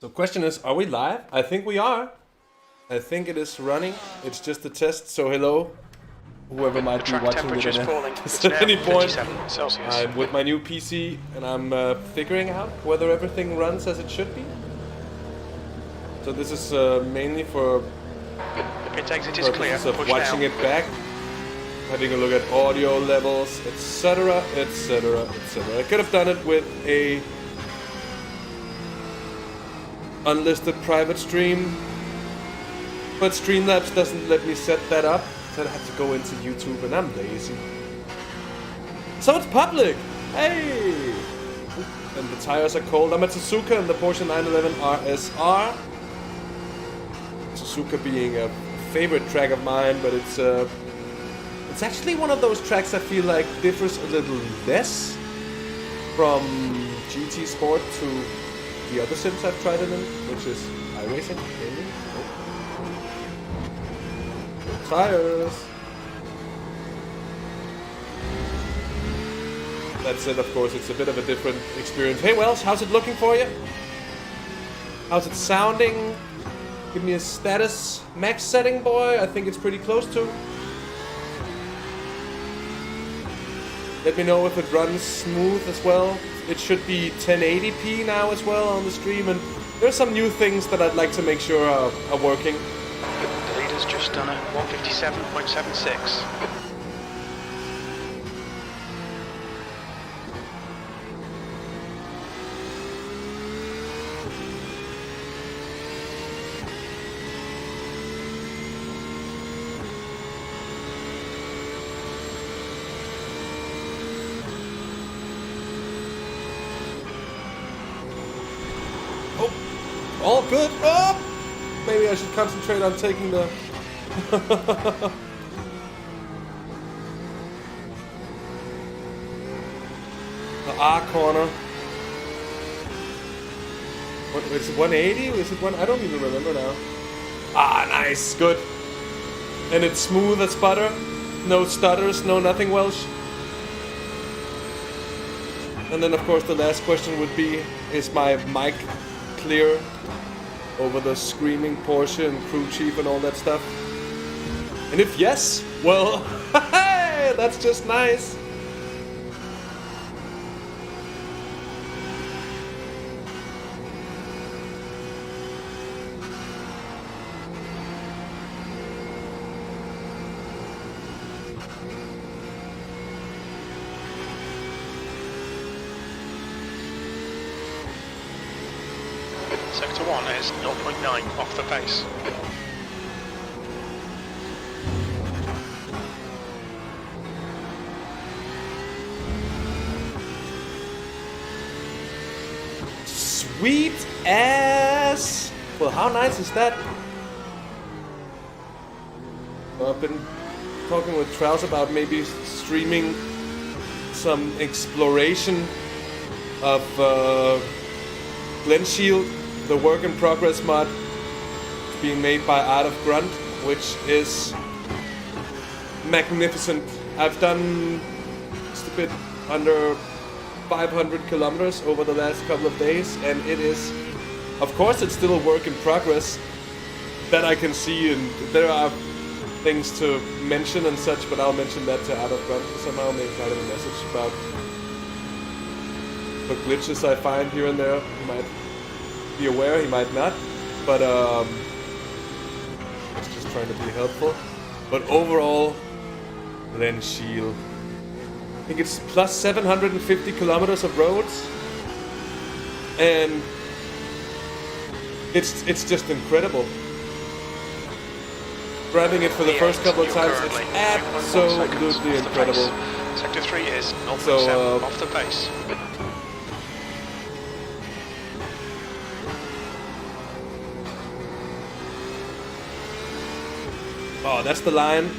So question is, are we live? I think we are. I think it is running. It's just a test, so hello. Whoever might be watching it at any point. I'm with my new PC and I'm figuring out whether everything runs as it should be. So this is mainly for purposes of watching it back, having a look at audio levels, etc, etc, etc. I could have done it with a unlisted private stream, but Streamlabs doesn't let me set that up, so I have to go into YouTube and I'm lazy. So it's public! Hey! And the tires are cold. I'm at Suzuka and the Porsche 911 RSR. Suzuka being a favorite track of mine, but it's actually one of those tracks I feel like differs a little less from GT Sport to the other sims I've tried it in, which is iRacing, maybe. Oh. Tires. That said, of course, it's a bit of a different experience. Hey, Wells, how's it looking for you? How's it sounding? Give me a status max setting, boy. I think it's pretty close to. Let me know if it runs smooth as well. It should be 1080p now as well on the stream, and there's some new things that I'd like to make sure are working. The leader's just done a 157.76. All good. Oh! Maybe I should concentrate on taking the... the R corner. What, is it 180? Is it one? I don't even remember now. Ah, nice. Good. And it's smooth as butter. No stutters, no nothing, Welsh. And then, of course, the last question would be, is my mic clear over the screaming Porsche and crew chief and all that stuff? And if yes, well, hey, that's just nice. Sector 1 is 0.9 off the pace. Sweet ass! Well, how nice is that? I've been talking with Traels about maybe streaming some exploration of Glen Shield, the work in progress mod being made by Art of Grunt, which is magnificent. I've done just a bit under 500 kilometers over the last couple of days, and it is, of course, it's still a work in progress that I can see, and there are things to mention and such, but I'll mention that to Art of Grunt somehow, maybe write him a message about the glitches I find here and there. He might be aware, he might not, but it's just trying to be helpful. But overall, Glen Shield, I think it's plus 750 kilometers of roads, and it's just incredible. Driving it for the first couple of times, it's absolutely incredible. Sector 3 is 0.7 off the pace. Oh, that's the line.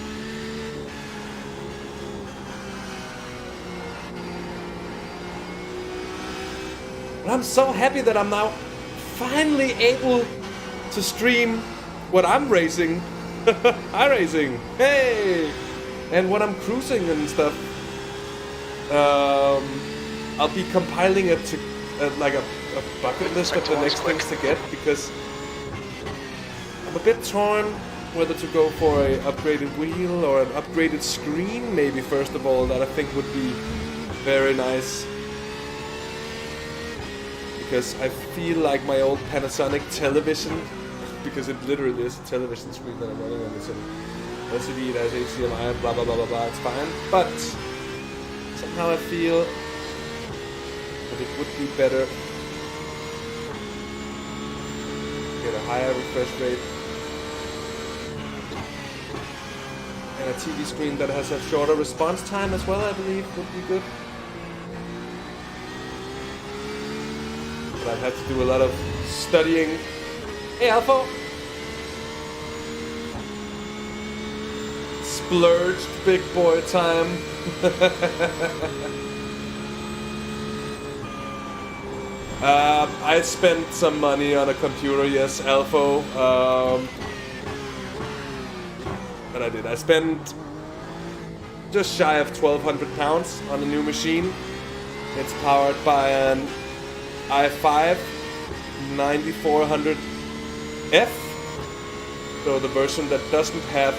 And I'm so happy that I'm now finally able to stream what I'm racing. iRacing. Hey! And when I'm cruising and stuff. I'll be compiling it to like a a bucket list of the next things to get, because I'm a bit torn whether to go for a upgraded wheel or an upgraded screen, maybe first of all, that I think would be very nice. Because I feel like my old Panasonic television, because it literally is a television screen that I'm running on. It's an LCD, it has HDMI, blah blah blah blah blah, it's fine. But somehow I feel that it would be better to get a higher refresh rate and a TV screen that has a shorter response time as well, I believe would be good. But I'd have to do a lot of studying. Hey, Alpha! Splurged big boy time. I spent some money on a computer, yes, Alpha. But I did. I spent just shy of £1,200 on a new machine. It's powered by an i5 9400F, so the version that doesn't have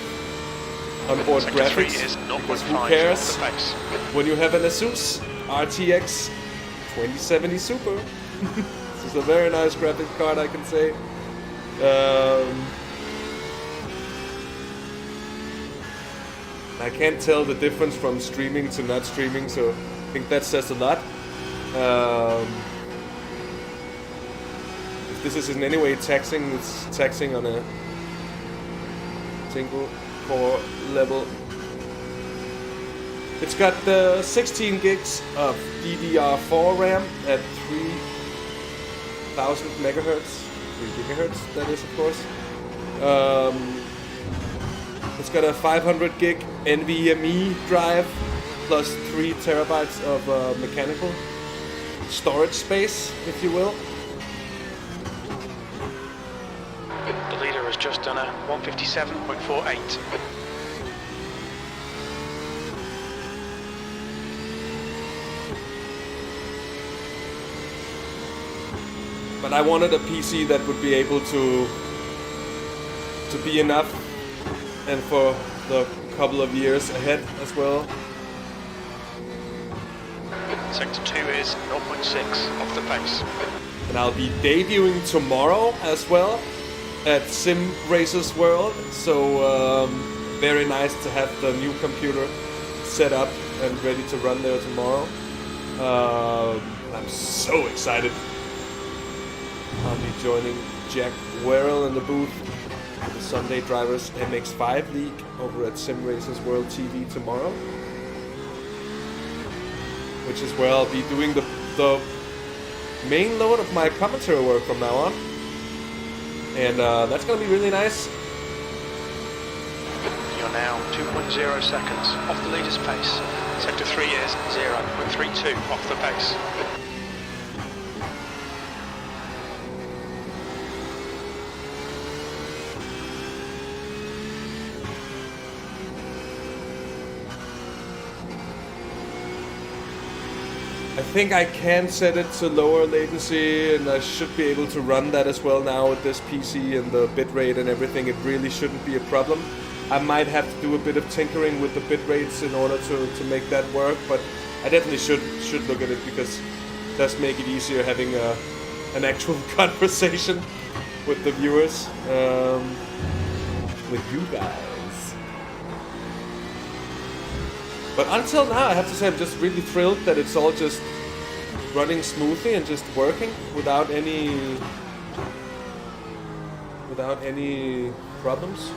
onboard graphics, because who cares when you have an Asus RTX 2070 Super. This is a very nice graphic card, I can say. I can't tell the difference from streaming to not streaming, so I think that says a lot. If this is in any way taxing, it's taxing on a single core level. It's got 16 gigs of DDR4 RAM at 3000 megahertz, 3 gigahertz that is, of course. It's got a 500 gig NVMe drive plus 3 terabytes of mechanical storage space, if you will. The leader has just done a 157.48. But I wanted a PC that would be able to be enough, and for the couple of years ahead as well. Sector 2 is 0.6 off the pace. And I'll be debuting tomorrow as well at Simracing World, so very nice to have the new computer set up and ready to run there tomorrow. I'm so excited. I'll be joining Jack Werrell in the booth for the Sunday Drivers MX5 League over at Simracing World TV tomorrow, which is where I'll be doing the main load of my commentary work from now on. And that's going to be really nice. You're now 2.0 seconds off the leader's pace. Sector 3 is 0.32 off the pace. I think I can set it to lower latency, and I should be able to run that as well now with this PC and the bitrate and everything. It really shouldn't be a problem. I might have to do a bit of tinkering with the bitrates in order to make that work, but I definitely should look at it, because it does make it easier having an actual conversation with the viewers, with you guys. But until now, I have to say I'm just really thrilled that it's all just running smoothly and just working without any problems.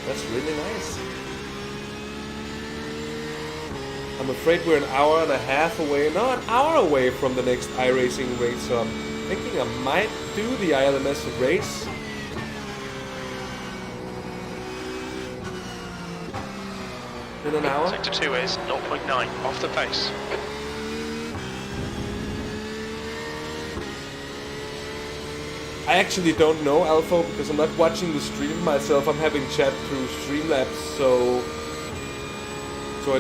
That's really nice. I'm afraid we're an hour and a half away, no, an hour away from the next iRacing race, so I'm thinking I might do the ILMS race. In an hour. Sector 2 is 0.9 off the pace. I actually don't know, Alpha, because I'm not watching the stream myself. I'm having chat through Streamlabs, so I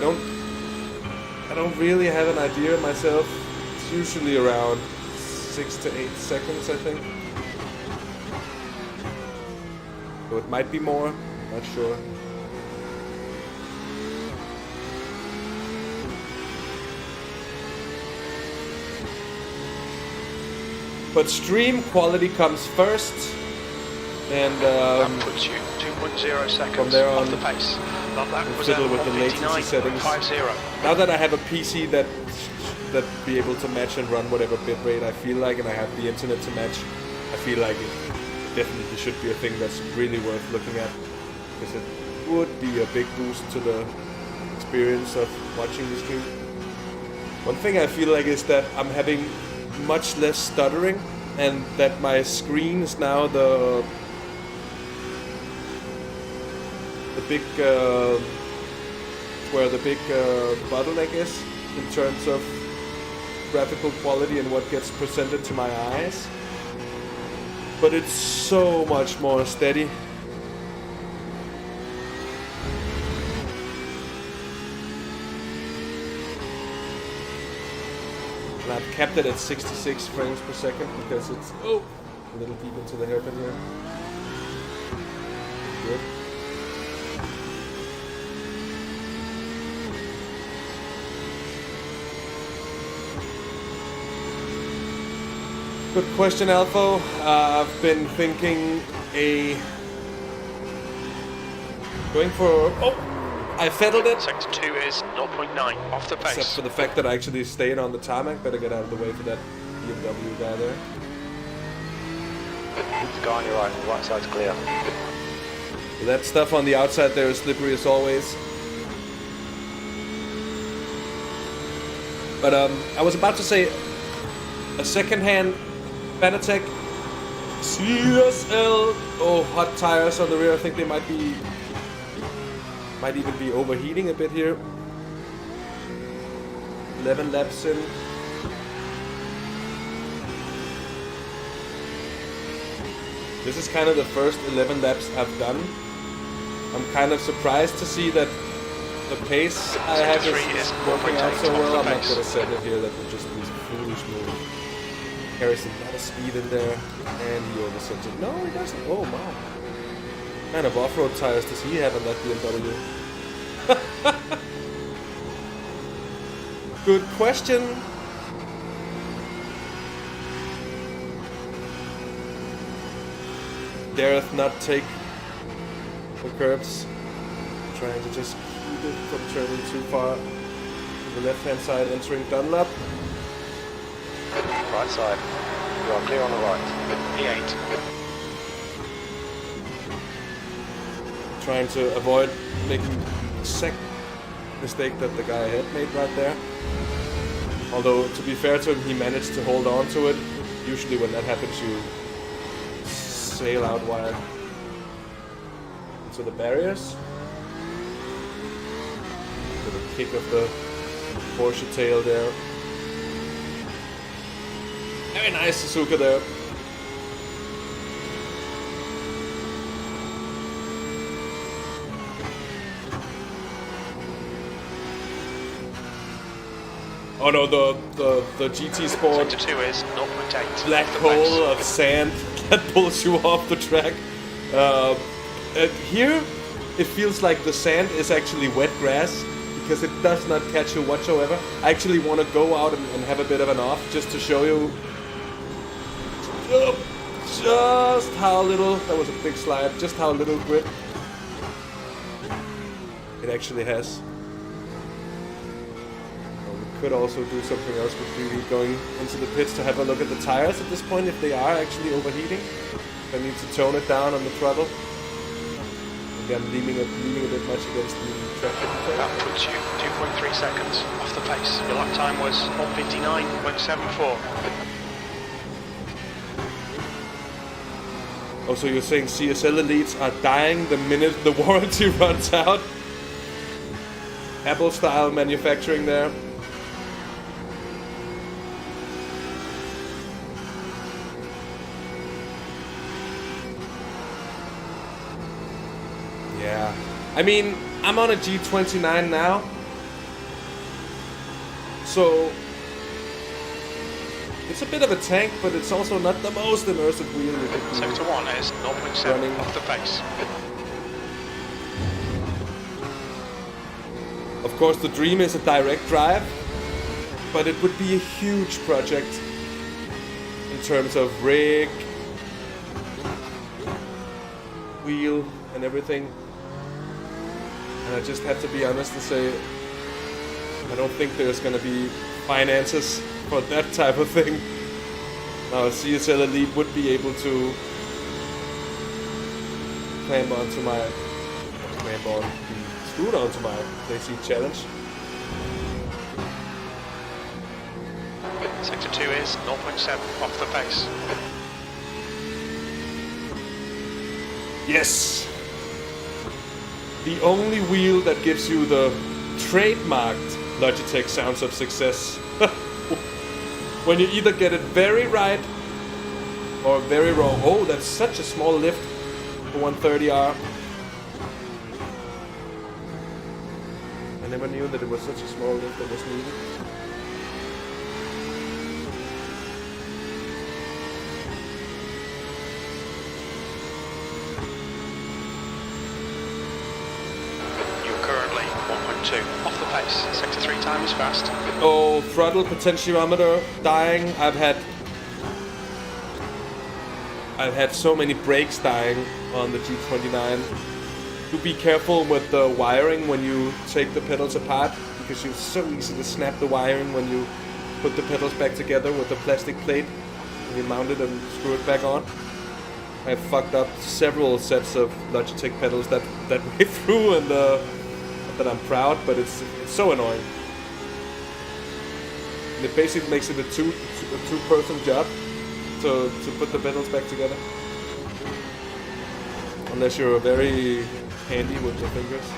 don't really have an idea myself. It's It's usually around 6 to 8 seconds, I think. So it might be more, not sure. But stream quality comes first, and that puts you 2.0 seconds from there on, off the pace. That was fiddle with the latency settings. 50. Now that I have a PC that be able to match and run whatever bitrate I feel like, and I have the internet to match, I feel like it definitely should be a thing that's really worth looking at, because it would be a big boost to the experience of watching the stream. One thing I feel like is that I'm having much less stuttering, and that my screen is now the big where the big bottleneck is in terms of graphical quality and what gets presented to my eyes. But it's so much more steady. And I've kept it at 66 frames per second because it's a little deep into the hairpin here. Good. Good question, Alpha. I've been thinking going for... I fettled it. Sector 2 is 0.9 off the pace. Except for the fact that I actually stayed on the tarmac. Better get out of the way for that BMW guy there. Keep the guy on your right side's clear. That stuff on the outside there is slippery as always. But I was about to say a second-hand Fanatec CSL. Oh, hot tires on the rear. I think they might even be overheating a bit here. 11 laps in. This is kind of the first 11 laps I've done. I'm kind of surprised to see that the pace I have is working out so well. I'm not going to set it here. That would just be a foolish move. Carries a lot of speed in there, and he oversets it. No, he doesn't. Oh, wow. What kind of off-road tires does he have in that BMW? Good question. Dareth not take the curbs. Trying to just keep it from turning too far to the left-hand side, entering Dunlop. Right side. You are clear on the right. E8. Trying to avoid making the exact mistake that the guy ahead made right there. Although, to be fair to him, he managed to hold on to it. Usually when that happens, you sail out wide into the barriers. With a kick of the Porsche tail there. Very nice Suzuka there. Oh no, the GT Sport Sector 2 is 0.8 black hole of sand that pulls you off the track. Here, it feels like the sand is actually wet grass because it does not catch you whatsoever. I actually want to go out and have a bit of an off just to show you just how little, that was a big slide, just how little grip it actually has. Could also do something else with really going into the pits to have a look at the tires at this point if they are actually overheating. If I need to tone it down on the throttle. Again, leaning a bit much against the traction. That puts you 2.3 seconds off the pace. Your lap time was 1:59.74. Oh, so you're saying CSL elites are dying the minute the warranty runs out? Apple style manufacturing there. Yeah, I mean, I'm on a G29 now, so It's a bit of a tank, but it's also not the most immersive wheel you could do. Sector 1 is 0.7 off the pace. Of course, the dream is a direct drive, but it would be a huge project in terms of rig, wheel, and everything. And I just have to be honest and say, I don't think there's going to be finances for that type of thing. Now, CSL Elite would be able to clamp onto my, screwed onto my AC challenge. Sector 2 is 0.7 off the pace. Yes! The only wheel that gives you the trademarked Logitech sounds of success. When you either get it very right or very wrong. Oh, that's such a small lift for 130R. I never knew that it was such a small lift that was needed. You're currently 1.2 off the pace. Sector 3 time is fast. Oh, throttle potentiometer dying. I've had so many brakes dying on the G29. Do be careful with the wiring when you take the pedals apart, because it's so easy to snap the wiring when you put the pedals back together with the plastic plate and you mount it and screw it back on. I fucked up several sets of Logitech pedals that way through, and that I'm proud, but it's so annoying. And it basically makes it a two-person job to put the pedals back together. Unless you're very handy with your fingers.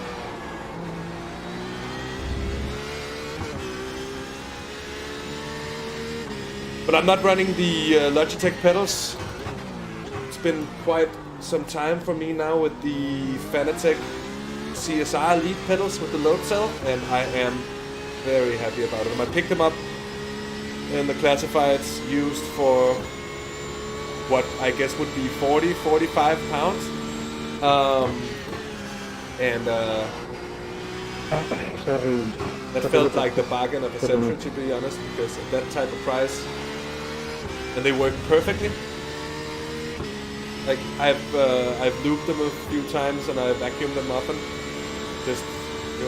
But I'm not running the Logitech pedals. It's been quite some time for me now with the Fanatec CSR Elite pedals with the load cell, and I am very happy about them. I picked them up in the classifieds used for what I guess would be 40-45 pounds. That felt like the bargain of a century, to be honest, because at that type of price, and they work perfectly. Like I've looped them a few times and I vacuumed them often. Just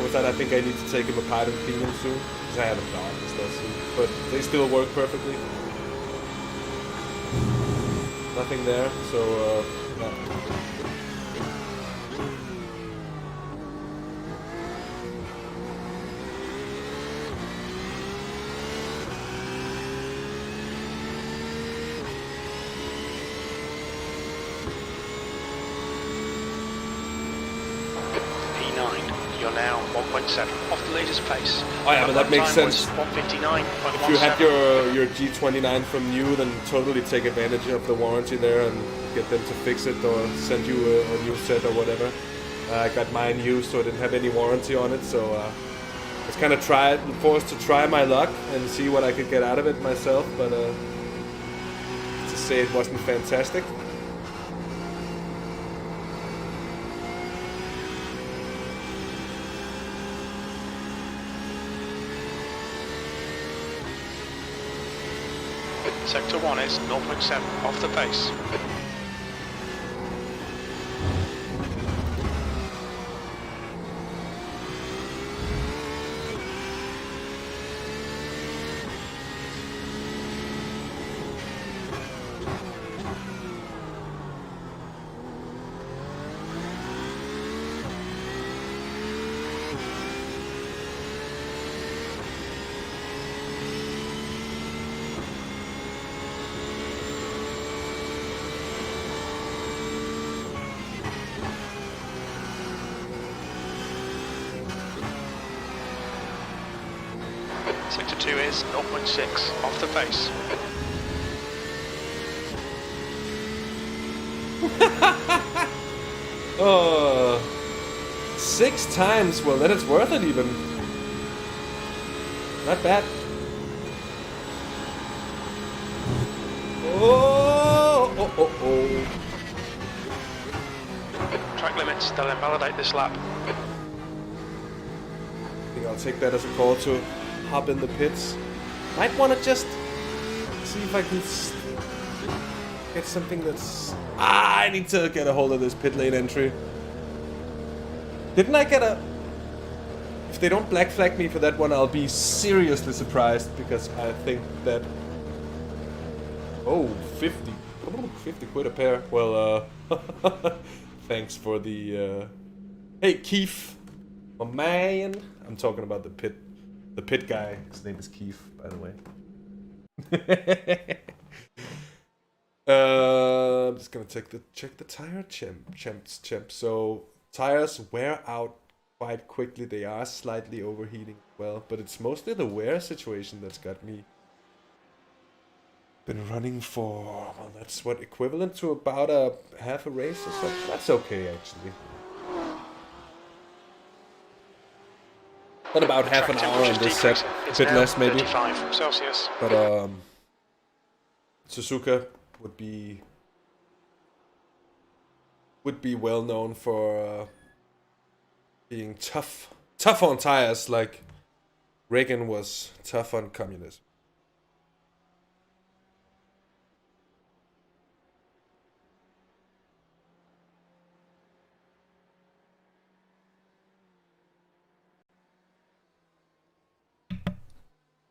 with that, I think I need to take them apart and clean them soon, because I haven't done and stuff soon. But they still work perfectly. Nothing there, so yeah. You're now 1.7 off the leader's pace. Oh yeah, but that makes sense. 159.17. If you had your G29 from new, then totally take advantage of the warranty there and get them to fix it or send you a new set or whatever. I got mine used, so I didn't have any warranty on it, so I was kind of forced to try my luck and see what I could get out of it myself, but to say it wasn't fantastic. Sector 1 is 0.7 off the pace. Sector 2 is 0.6 off the pace. Oh, 6 times. Well, then it's worth it even. Not bad. minutes. They'll invalidate this lap. I think I'll take that as a call to hop in the pits. Might want to just see if I can get something that's... I need to get a hold of this pit lane entry. Didn't I get a... If they don't black flag me for that one, I'll be seriously surprised, because I think that... Oh, 50 quid a pair. Well, thanks for the... Hey, Keith, my man. I'm talking about the pit guy. His name is Keith, by the way. I'm just gonna check the tire champ. So tires wear out quite quickly. They are slightly overheating, well, but it's mostly the wear situation that's got me. Been running for, well, that's what, equivalent to about half a race or so. That's okay, actually. But about half an hour on this set, a bit less maybe. 35 Celsius. But Suzuka would be well known for being tough on tires, like Reagan was tough on communism.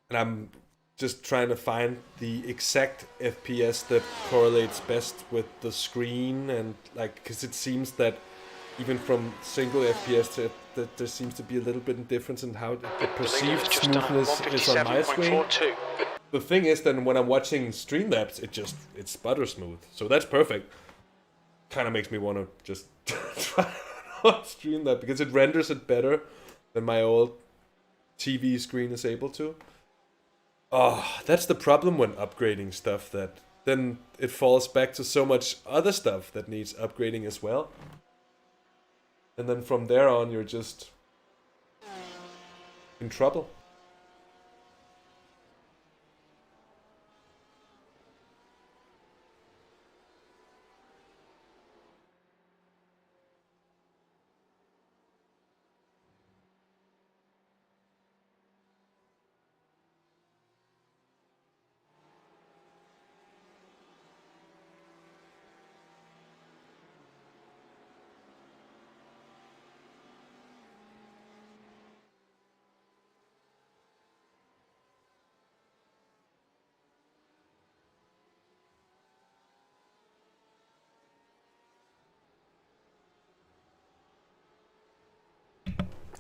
And I'm just trying to find the exact FPS that correlates best with the screen, and like, because it seems that even from single FPS that there seems to be a little bit of difference in how the perceived smoothness is on my screen. The thing is that when I'm watching Streamlabs, it's butter smooth, so that's perfect. Kind of makes me want to just try on Streamlabs, because it renders it better than my old TV screen is able to. Oh, that's the problem when upgrading stuff, that then it falls back to so much other stuff that needs upgrading as well. And then from there on, you're just in trouble.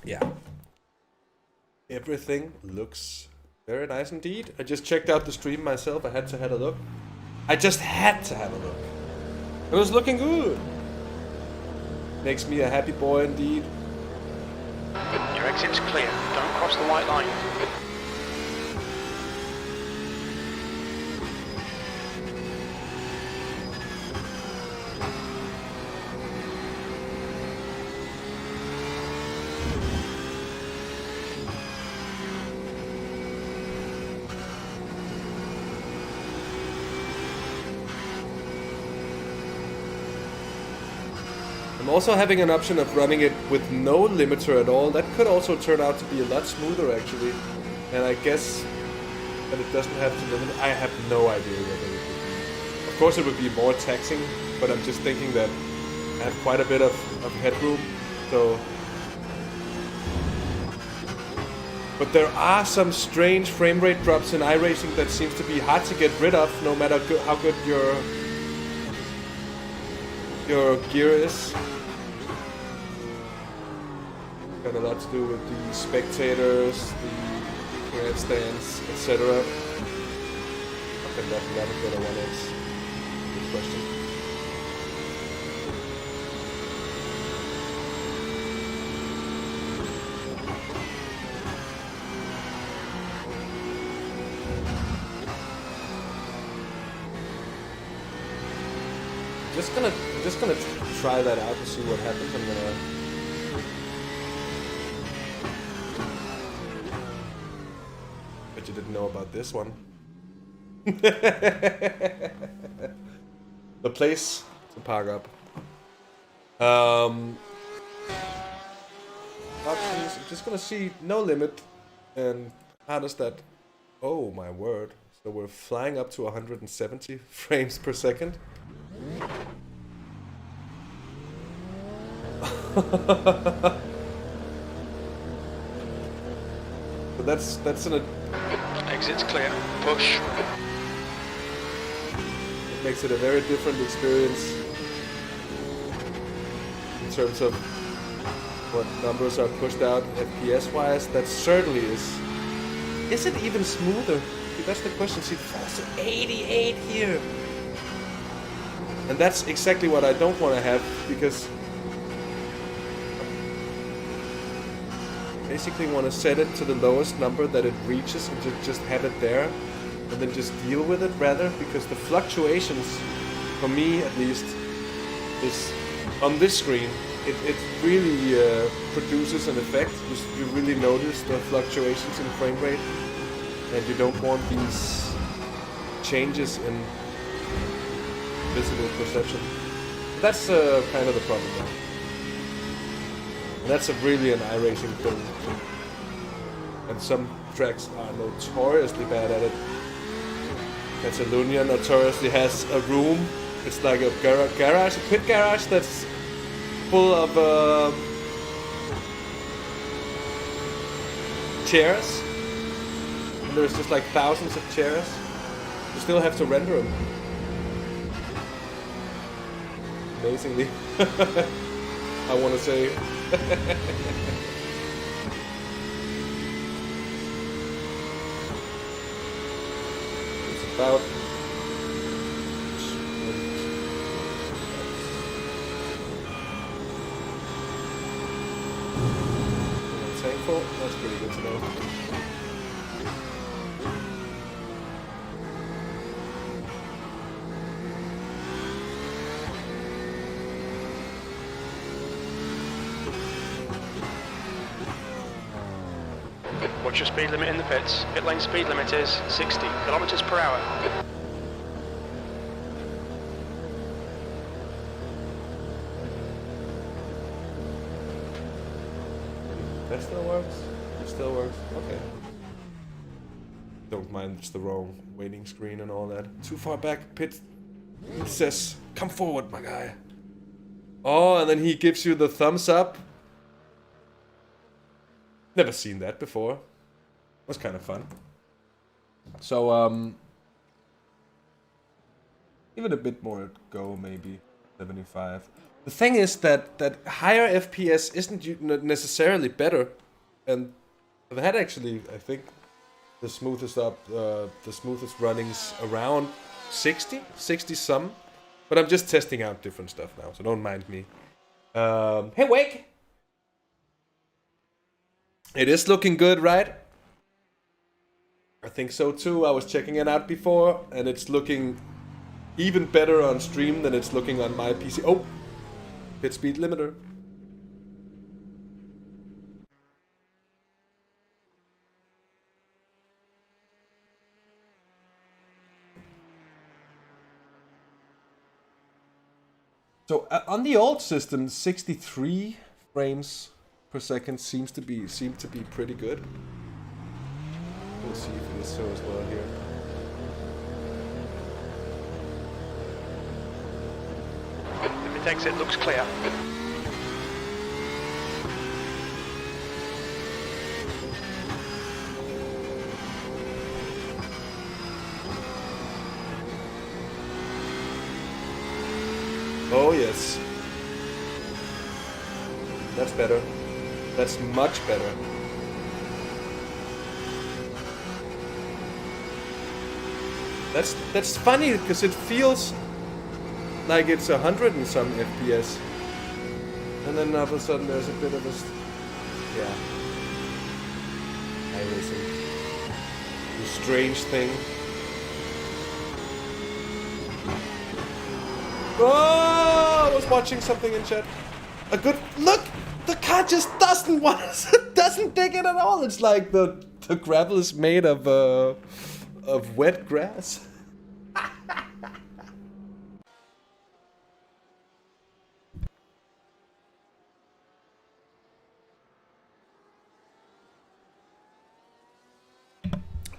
Yeah. Everything looks very nice indeed. I just checked out the stream myself. I had to have a look. I just had to have a look. It was looking good. Makes me a happy boy indeed. Your exit's clear. Don't cross the white line. I'm also having an option of running it with no limiter at all. That could also turn out to be a lot smoother, actually. And I guess that it doesn't have to limit. I have no idea whether it would be. Of course it would be more taxing, but I'm just thinking that I have quite a bit of headroom, so... But there are some strange frame rate drops in iRacing that seems to be hard to get rid of, no matter how good your gear is. Got a lot to do with the spectators, the grandstands, etc. How can that never get a 1x? Good question. Just gonna try that out to see what happens. I'm gonna. Bet you didn't know about this one. The place to park up. options. I'm just gonna see no limit. And how does that... Oh my word. So we're flying up to 170 frames per second. But that's an... Exit's clear. Push. It makes it a very different experience in terms of what numbers are pushed out FPS-wise. That certainly is. Is it even smoother? That's the question. See, it falls to 88 here. And that's exactly what I don't want to have, because I basically want to set it to the lowest number that it reaches and just have it there, and then just deal with it rather, because the fluctuations, for me at least, is on this screen. It really produces an effect. You really notice the fluctuations in frame rate, and you don't want these changes in visible perception. That's kind of the problem now. And that's really an iRacing thing. And some tracks are notoriously bad at it. Catalonia notoriously has a room. It's like a garage, a pit garage that's full of chairs. And there's just like thousands of chairs. You still have to render them. Amazingly. I want to say. It's about... Thankful. That's pretty good to know. What's your speed limit in the pits? Pit lane speed limit is 60 kilometers per hour. That still works? It still works? Okay. Don't mind it's the wrong waiting screen and all that. Too far back, pit. It says, come forward, my guy. Oh, and then he gives you the thumbs up. Never seen that before. Was kind of fun. So, give it a bit more go, maybe 75. The thing is that higher FPS isn't necessarily better, and I've had actually, I think, the smoothest runnings around 60 some. But I'm just testing out different stuff now, so don't mind me. Hey, Wake! It is looking good, right? I think so too. I was checking it out before, and it's looking even better on stream than it's looking on my PC. Oh! Pit speed limiter. So on the old system, 63 frames per second seemed to be pretty good. We'll see if it is so as well here. The pit exit looks clear. Oh yes. That's better. That's much better. That's funny because it feels like it's 100 and some FPS, and then all of a sudden there's a bit of a iRacing, a strange thing. Oh, I was watching something in chat. A good look. The car just doesn't dig it at all. It's like the gravel is made of wet grass.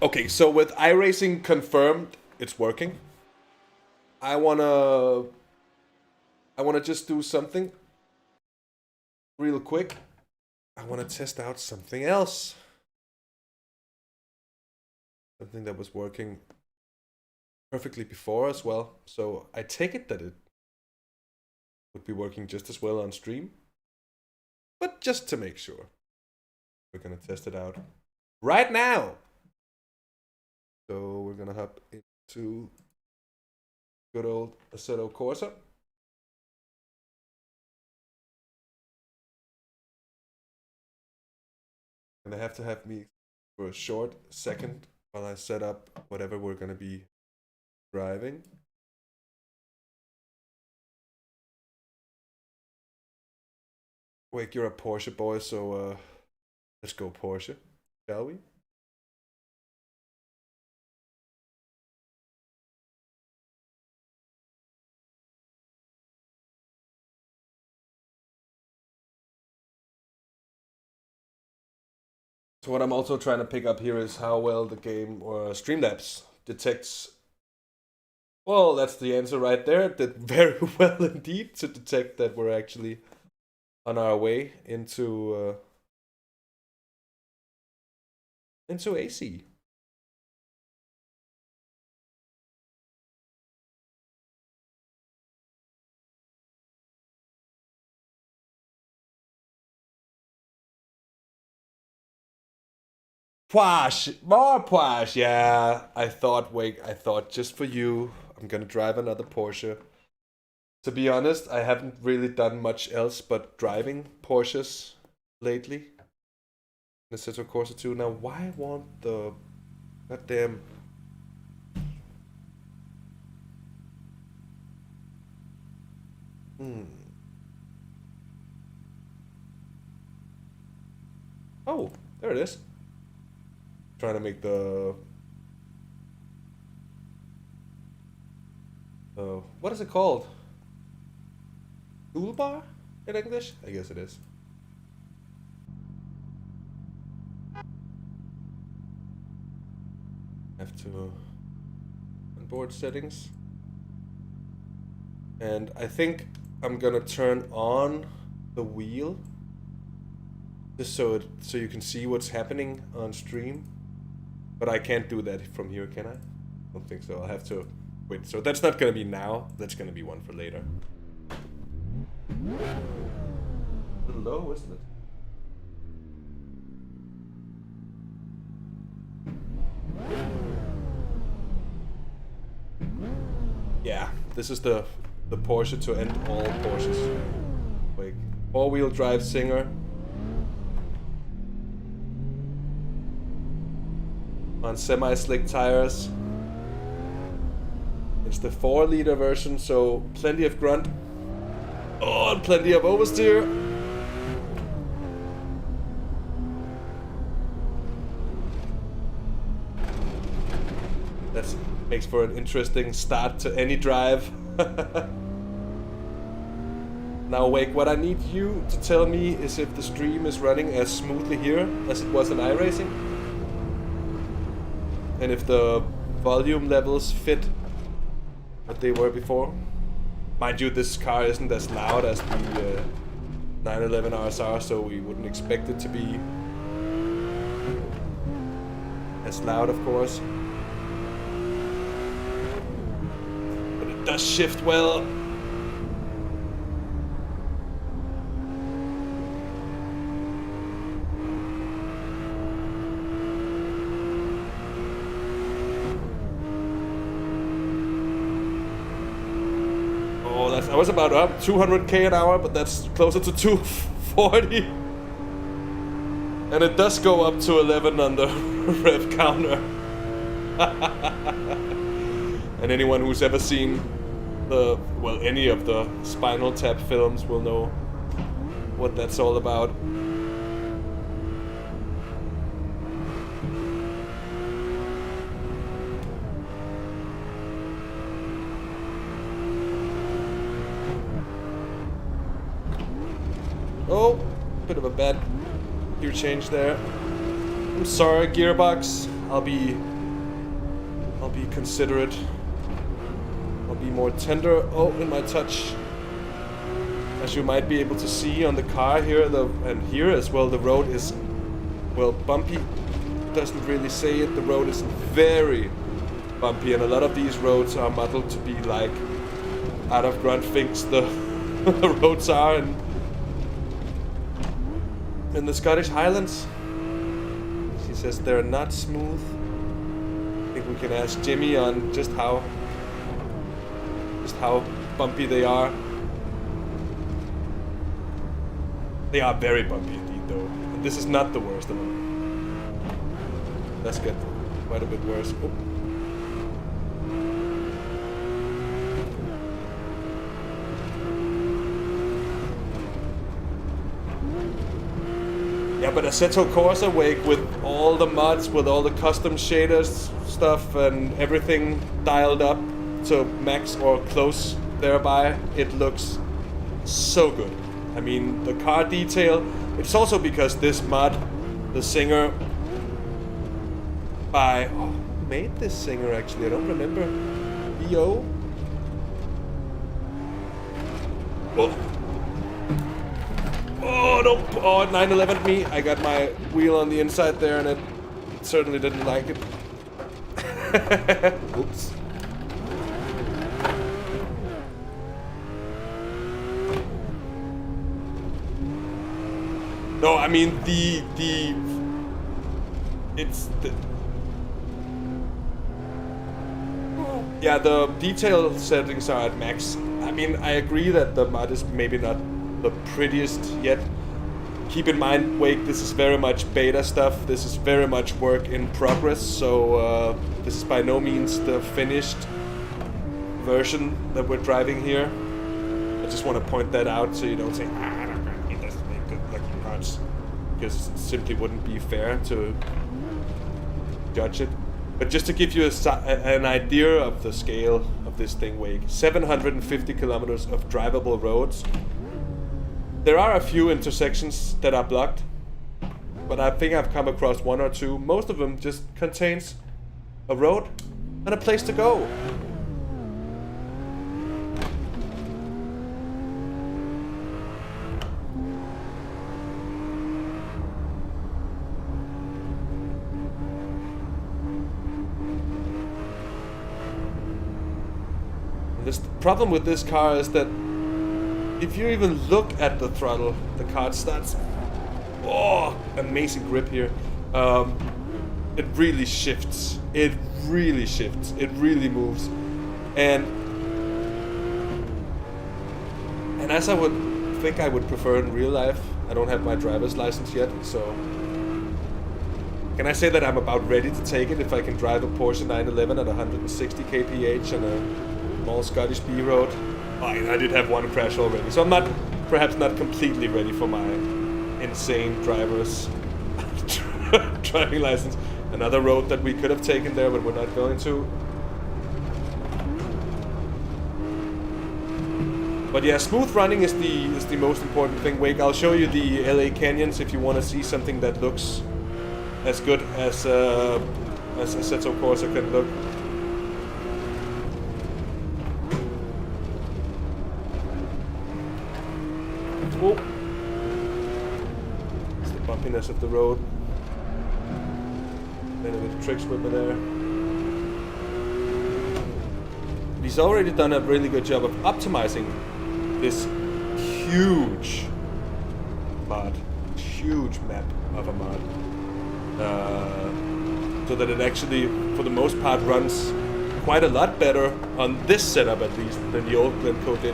Okay, so with iRacing confirmed, it's working. I wanna just do something real quick. I wanna test out something else. Something that was working perfectly before as well. So I take it that it would be working just as well on stream. But just to make sure, we're gonna test it out right now. So we're gonna hop into good old Assetto Corsa. And they have to have me for a short second while I set up whatever we're gonna be driving. Wake, you're a Porsche boy, so let's go Porsche, shall we? So what I'm also trying to pick up here is how well the game or Streamlabs detects. Well, that's the answer right there. It did very well indeed to detect that we're actually on our way into AC. Porsche, more Porsche. Yeah, I thought just for you, I'm gonna drive another Porsche. To be honest, I haven't really done much else but driving Porsches lately. Assetto Corsa 2. Now, why won't the goddamn... Oh, there it is. Trying to make the... what is it called? Toolbar in English? I guess it is. Have to onboard settings. And I think I'm gonna turn on the wheel just so you can see what's happening on stream. But I can't do that from here, can I? I don't think so. I'll have to wait. So that's not gonna be now. That's gonna be one for later. A little low, isn't it? Yeah, this is the Porsche to end all Porsches. Like, all-wheel drive Singer. On semi-slick tires. It's the 4-liter version, so plenty of grunt. Oh, and plenty of oversteer. That makes for an interesting start to any drive. Now, Wake, what I need you to tell me is if the stream is running as smoothly here as it was in iRacing. And if the volume levels fit what they were before. Mind you, this car isn't as loud as the 911 RSR, so we wouldn't expect it to be as loud, of course. But it does shift well. I was about up 200k an hour, but that's closer to 240. And it does go up to 11 on the rev counter. And anyone who's ever seen any of the Spinal Tap films will know what that's all about. Oh, bit of a bad gear change there. I'm sorry, gearbox. I'll be considerate. I'll be more tender. Oh, in my touch. As you might be able to see on the car here, and here as well, the road is, well, bumpy. Doesn't really say it. The road is very bumpy, and a lot of these roads are modeled to be like out of Grunt thinks the roads are in the Scottish Highlands. She says they're not smooth. I think we can ask Jimmy on just how bumpy they are. They are very bumpy indeed, though. And this is not the worst of them. Let's get quite a bit worse. Oh. Yeah, but Assetto Corsa Wake with all the mods, with all the custom shaders stuff and everything dialed up to max or close thereby, it looks so good. I mean, the car detail, it's also because this mod, the Singer by, oh, who made this Singer actually? I don't remember. BO? Oh. Oh, no. Oh, 911'd me. I got my wheel on the inside there and it certainly didn't like it. Oops. No, I mean yeah, the detail settings are at max. I mean, I agree that the mod is maybe not the prettiest yet. Keep in mind, Wake, this is very much beta stuff. This is very much work in progress, so this is by no means the finished version that we're driving here. I just want to point that out so you don't say, it doesn't make good looking cars, because it simply wouldn't be fair to judge it. But just to give you an idea of the scale of this thing, Wake, 750 kilometers of drivable roads. There are a few intersections that are blocked, but I think I've come across one or two. Most of them just contains a road and a place to go. The problem with this car is that if you even look at the throttle, the car starts... Oh, amazing grip here. It really shifts. It really shifts. It really moves. And as I would think I would prefer in real life, I don't have my driver's license yet, so... Can I say that I'm about ready to take it if I can drive a Porsche 911 at 160 kph on a small Scottish B road? Oh, I did have one crash already, so I'm perhaps not completely ready for my insane driver's driving license. Another road that we could have taken there, but we're not going to. But yeah, smooth running is the most important thing. Wake, I'll show you the LA Canyons if you want to see something that looks as good as Assetto Corsa can look. Oh. It's the bumpiness of the road. Then a bit of trick swimmer there. He's already done a really good job of optimizing this huge mod, huge map of a mod, so that it actually, for the most part, runs quite a lot better on this setup at least than the old Glencoe did.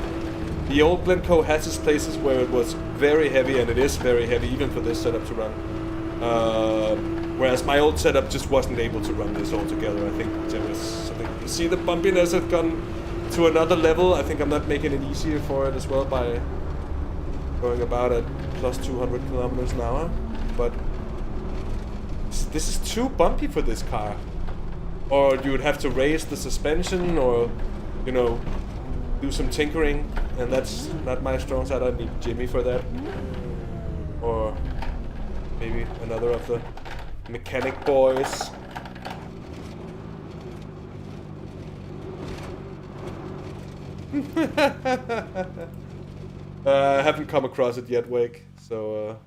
The old Glencoe has its places where it was very heavy, and it is very heavy even for this setup to run. Whereas my old setup just wasn't able to run this altogether. I think there was something. You see, the bumpiness has gone to another level. I think I'm not making it easier for it as well by going about at plus 200 kilometers an hour. But this is too bumpy for this car. Or you would have to raise the suspension, or, you know, do some tinkering, and that's not my strong side. I need Jimmy for that, or maybe another of the mechanic boys. I haven't come across it yet, Wake. So,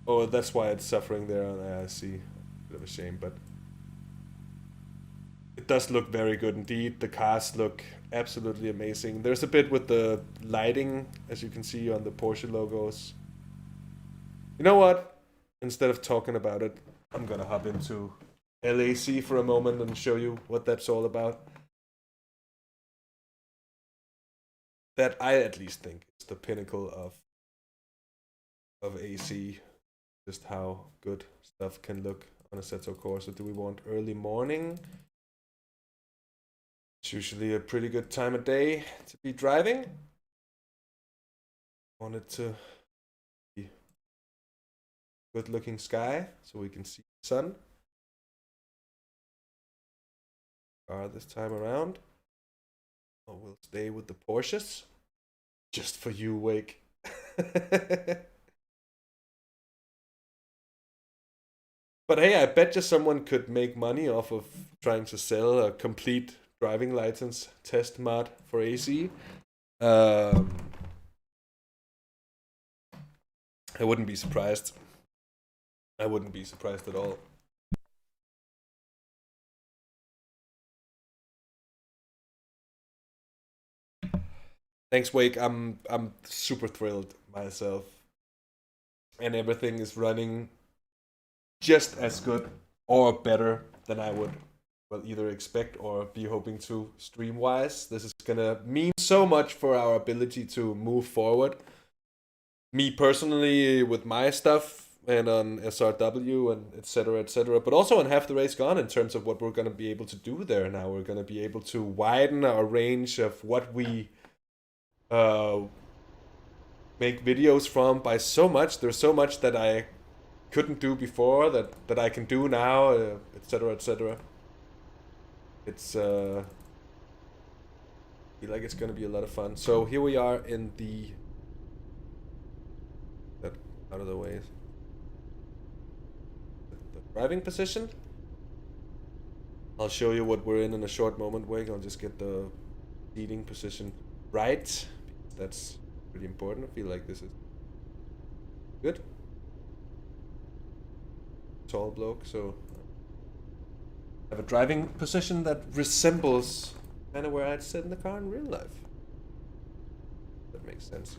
oh, that's why it's suffering there. I see. Bit of a shame, but it does look very good indeed. The cars look absolutely amazing. There's a bit with the lighting, as you can see on the Porsche logos. You know what? Instead of talking about it, I'm gonna hop into LAC for a moment and show you what that's all about. That I at least think is the pinnacle of AC. Just how good stuff can look on a Assetto Corsa. Do we want early morning? It's usually a pretty good time of day to be driving. Want it to be good looking sky so we can see the sun. This time around. Oh, we'll stay with the Porsches. Just for you, Wake. But hey, I bet you someone could make money off of trying to sell a complete driving license test mod for AC. I wouldn't be surprised. I wouldn't be surprised at all. Thanks, Wake. I'm super thrilled myself. And everything is running just as good or better than I would either expect or be hoping to stream-wise. This is gonna mean so much for our ability to move forward. Me personally with my stuff and on SRW and etc., but also on Half the Race Gone in terms of what we're gonna be able to do there now. We're gonna be able to widen our range of what we make videos from by so much. There's so much that I couldn't do before that I can do now, etc. It's I feel like it's gonna be a lot of fun. So here we are in the out of the way. The driving position. I'll show you what we're in a short moment. Wait, I'll just get the seating position right. That's pretty important. I feel like this is good. Tall bloke, so I have a driving position that resembles kind of where I'd sit in the car in real life. That makes sense.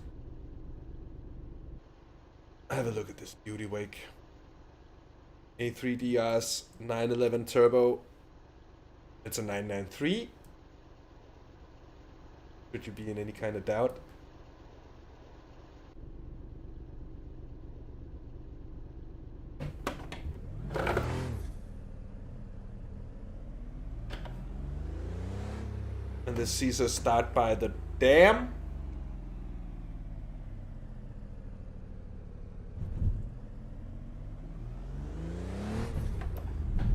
Have a look at this beauty, Wake. A3DR's 911 Turbo. It's a 993. Should you be in any kind of doubt? And this sees us start by the dam.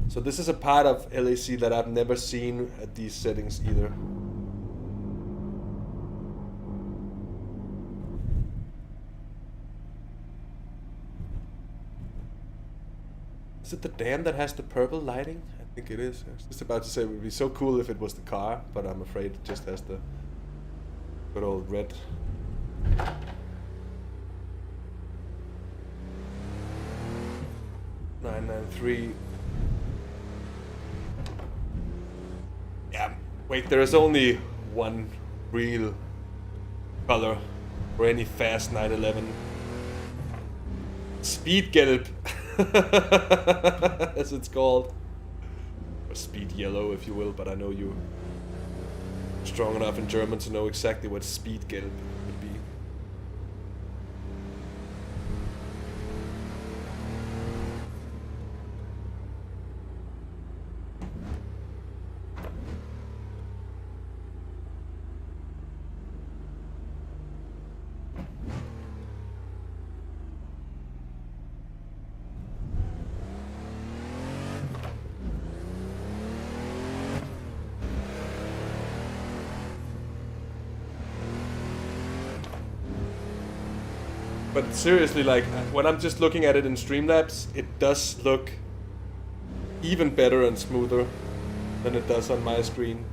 So this is a part of LAC that I've never seen at these settings either. Is it the dam that has the purple lighting? I think it is. I was just about to say it would be so cool if it was the car, but I'm afraid it just has the good old red. .993. Yeah, wait, there is only one real color for any fast 911. Speed Gelb, as it's called. Or Speed Yellow, if you will, but I know you're strong enough in German to know exactly what Speed Gelb would be. But seriously, like, when I'm just looking at it in Streamlabs, it does look even better and smoother than it does on my screen.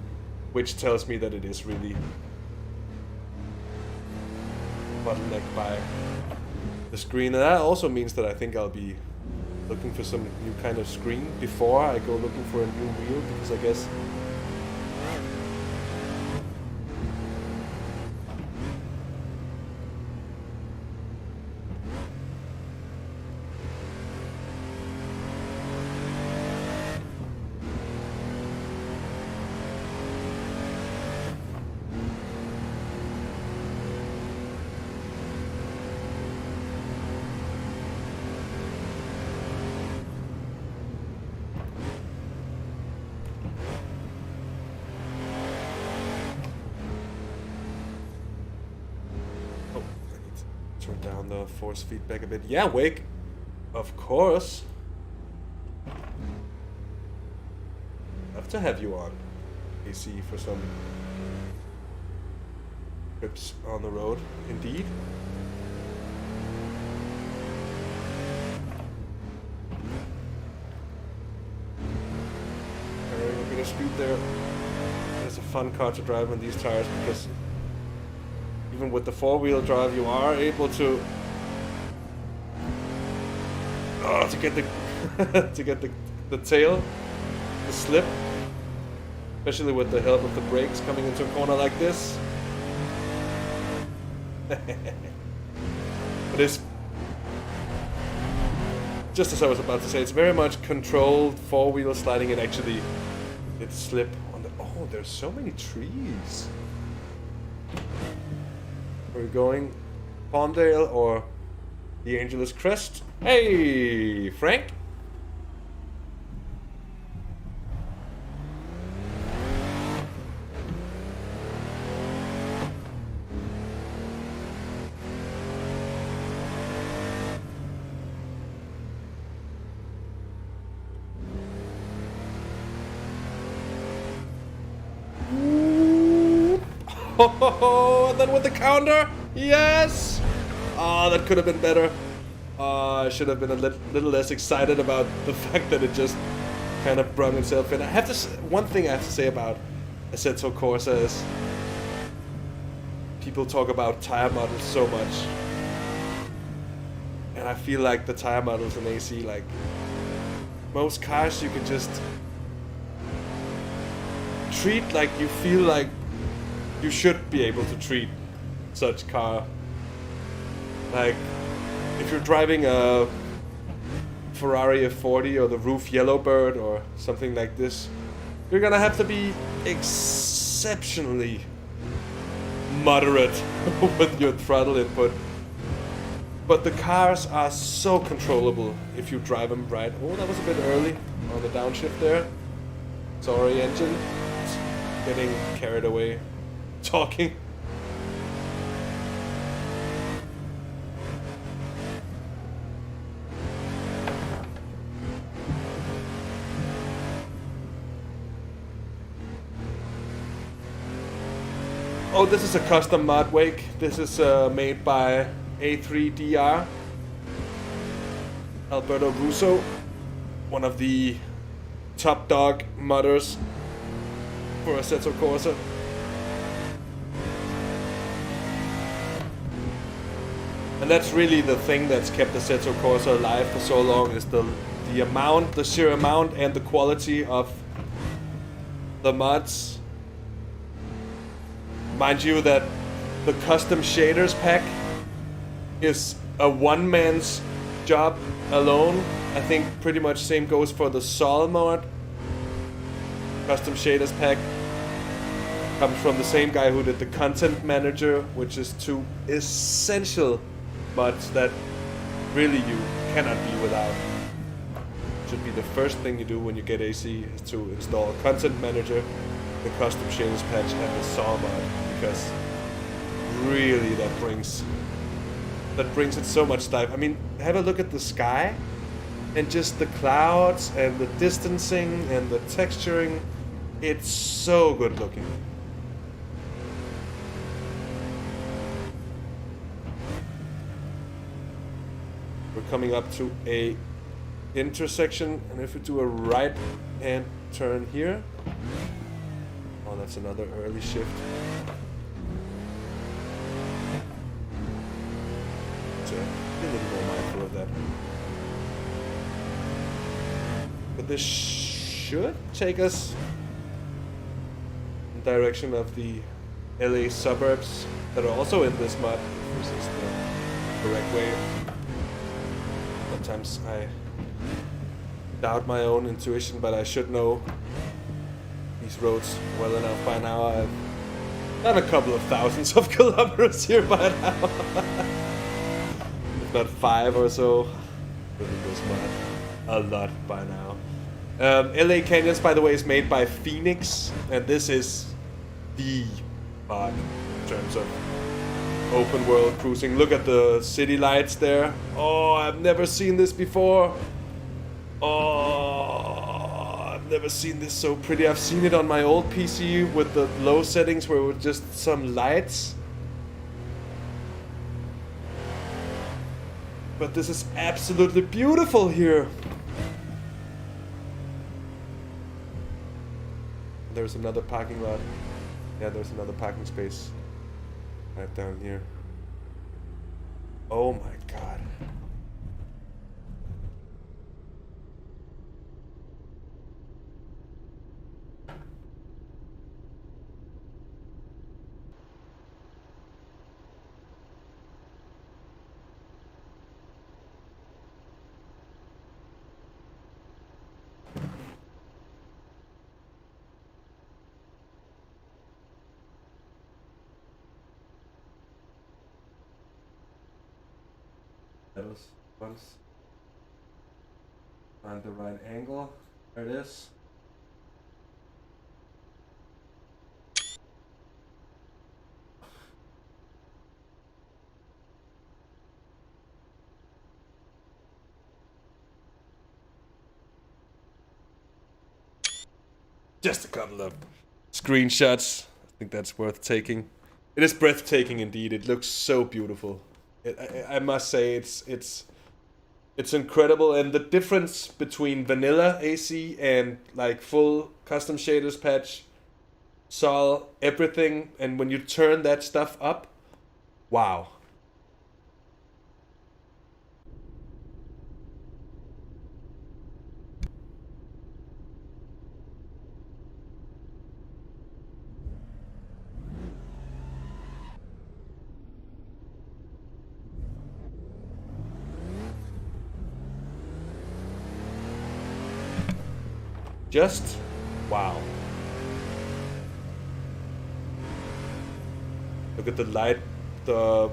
which tells me that it is really bottlenecked by the screen. And that also means that I think I'll be looking for some new kind of screen before I go looking for a new wheel, because I guess down the force feedback a bit. Yeah, Wake, of course. Love to have you on AC for some trips on the road, indeed. Carrying a bit of speed there. It's a fun car to drive on these tires, because even with the four-wheel drive, you are able to get the to get the tail, the slip, especially with the help of the brakes coming into a corner like this. But it's just as I was about to say, it's very much controlled four-wheel sliding, and actually it slip on the. Oh, there's so many trees. We're going Palmdale or the Angeles Crest. Hey, Frank. And then with the counter, yes! Ah, that could have been better. I should have been a little less excited about the fact that it just kind of brung itself in. I have to one thing I have to say about Assetto Corsa is people talk about tire models so much, and I feel like the tire models in AC, like most cars, you can just treat like you feel like you should be able to treat such car. Like, if you're driving a Ferrari F40 or the Roof Yellowbird or something like this, you're gonna have to be exceptionally moderate with your throttle input. But the cars are so controllable if you drive them right. Oh, that was a bit early on the downshift there. Sorry, engine. Getting carried away talking. Oh, this is a custom mod wake. This is made by A3DR. Alberto Russo, one of the top dog modders for Assetto Corsa. And that's really the thing that's kept Assetto Corsa alive for so long, is the amount, the sheer amount and the quality of the mods. Mind you that the custom shaders pack is a one-man's job alone. I think pretty much same goes for the Sol mod. Custom shaders pack comes from the same guy who did the content manager, which is two essential mods that really you cannot be without. Should be the first thing you do when you get AC, is to install content manager, the custom shaders patch, and the Sol mod, because really that brings it so much life. I mean, have a look at the sky and just the clouds and the distancing and the texturing. It's so good looking. We're coming up to a intersection, and if we do a right hand turn here, Oh, that's another early shift. So be a little more mindful of that. But this should take us in the direction of the LA suburbs that are also in this mud. This is the correct way. Sometimes I doubt my own intuition, but I should know these roads well enough by now. I've done a couple of thousands of kilometers here by now. If not 5 or so. But it was a lot by now. LA Canyons, by the way, is made by Phoenix, and this is the mod in terms of open world cruising. Look at the city lights there. Oh, I've never seen this before. Oh, I've never seen this so pretty. I've seen it on my old PC with the low settings where it was just some lights. But this is absolutely beautiful here. There's another parking lot. Yeah, there's another parking space right down here. Oh my god. Once find the right angle. There it is. Just a couple of screenshots. I think that's worth taking. It is breathtaking indeed. It looks so beautiful. I must say it's incredible, and the difference between vanilla AC and like full custom shaders patch, sol, everything, and when you turn that stuff up, wow. Just wow. Look at the light, the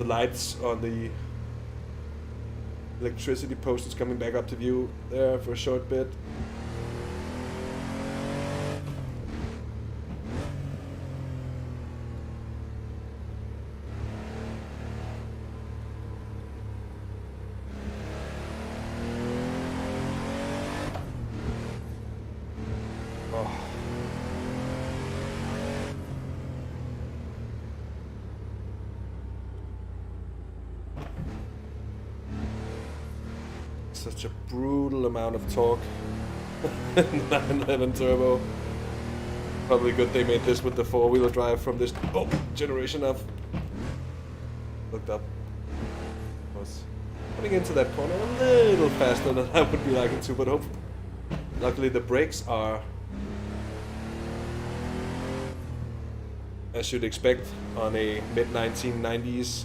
lights on the electricity post is coming back up to view there for a short bit. Such a brutal amount of torque. 911 turbo. Probably good they made this with the 4-wheel drive from this generation of. Looked up. Was putting into that corner a little faster than I would be liking to, but luckily the brakes are, as you'd expect on a mid-1990s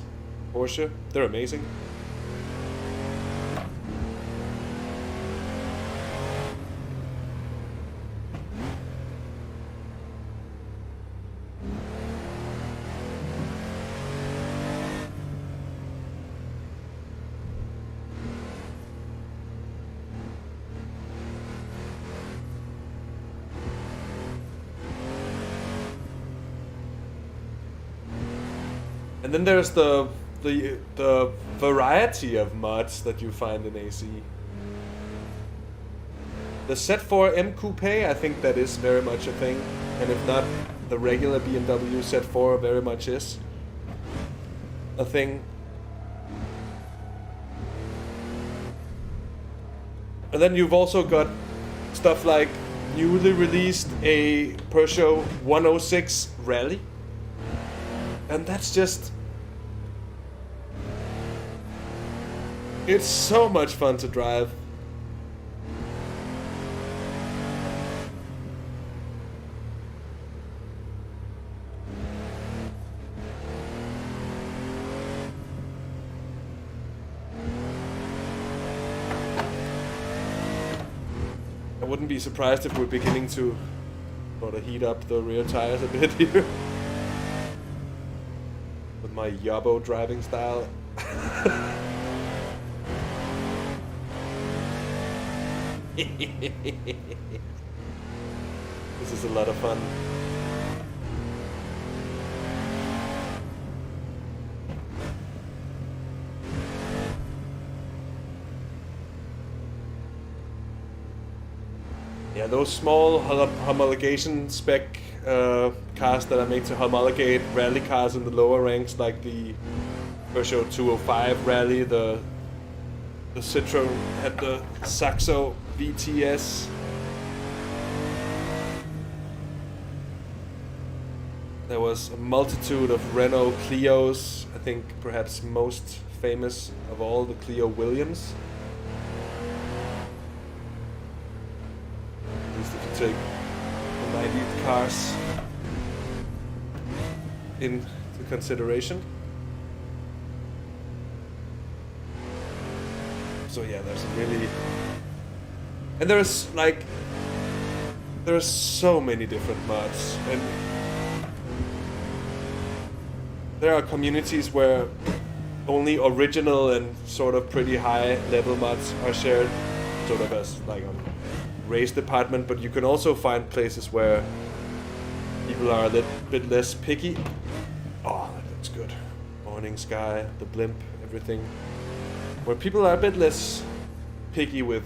Porsche. They're amazing. And then there's the variety of mods that you find in AC. The Z4 M Coupe, I think that is very much a thing, and if not, the regular BMW Z4 very much is a thing. And then you've also got stuff like newly released a Peugeot 106 Rally. And that's just... It's so much fun to drive. I wouldn't be surprised if we're beginning to sort of heat up the rear tires a bit here. With my yobbo driving style. This is a lot of fun. Yeah, those small homologation spec cars that I make to homologate rally cars in the lower ranks, like the Peugeot 205 Rally, the Citroen had the Saxo VTS. There was a multitude of Renault Clios. I think perhaps most famous of all, the Clio Williams. At least if you take the 90 cars into consideration. So yeah, there's a really... And there's like... There's so many different mods. And there are communities where only original and sort of pretty high level mods are shared. Sort of as like a race department. But you can also find places where people are a little bit less picky. Oh, that looks good. Morning sky, the blimp, everything. Where people are a bit less picky with,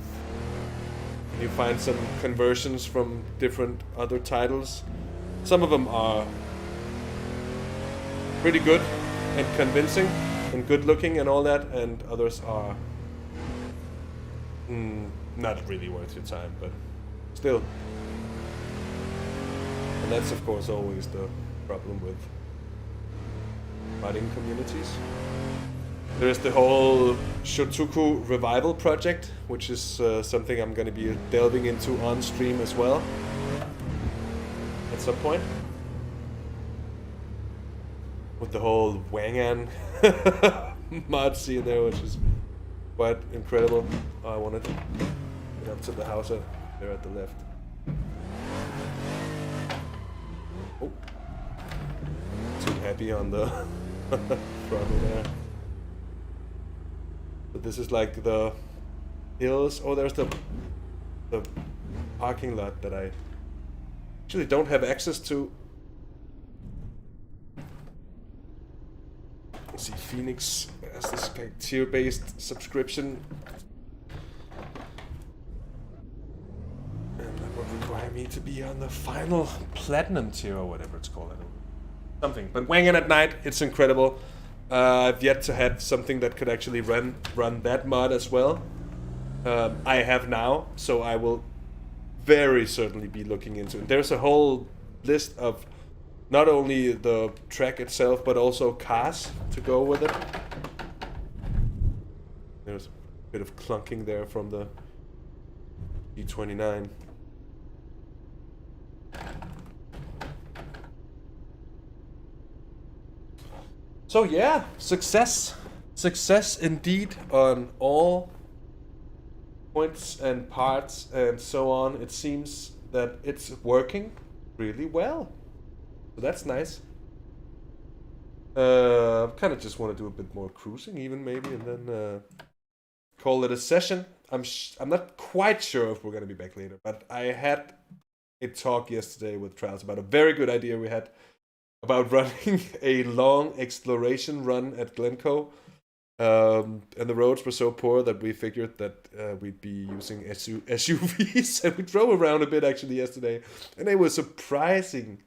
you find some conversions from different other titles. Some of them are pretty good and convincing and good looking and all that, and others are not really worth your time, but still. And that's of course always the problem with modding communities. There's the whole Shotoku Revival project, which is something I'm going to be delving into on stream as well at some point. With the whole Wangan mod scene there, which is quite incredible. Oh, I wanted to get up to the house there at the left. Oh, too happy on the throttle there. But this is like the hills. Oh, there's the parking lot that I actually don't have access to. Let's see, Phoenix has this like tier-based subscription, and that would require me to be on the final platinum tier or whatever it's called. I don't know. Something. But Wangan at Night, it's incredible. I've yet to have something that could actually run that mod as well. I have now, so I will very certainly be looking into it. There's a whole list of not only the track itself, but also cars to go with it. There's a bit of clunking there from the E29. So yeah, success indeed on all points and parts and so on. It seems that it's working really well, so that's nice. Kind of just want to do a bit more cruising even maybe, and then call it a session. I'm not quite sure if we're gonna be back later, but I had a talk yesterday with Traels about a very good idea we had about running a long exploration run at Glencoe. And the roads were so poor that we figured that we'd be using SUVs, and we drove around a bit actually yesterday, and it was surprisingly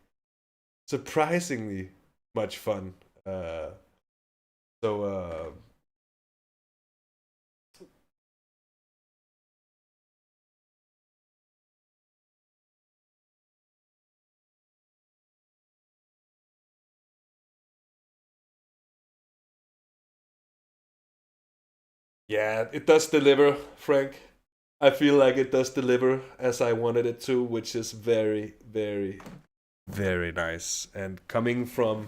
much fun. So Yeah, it does deliver, Frank. I feel like it does deliver as I wanted it to, which is very, very, very nice. And coming from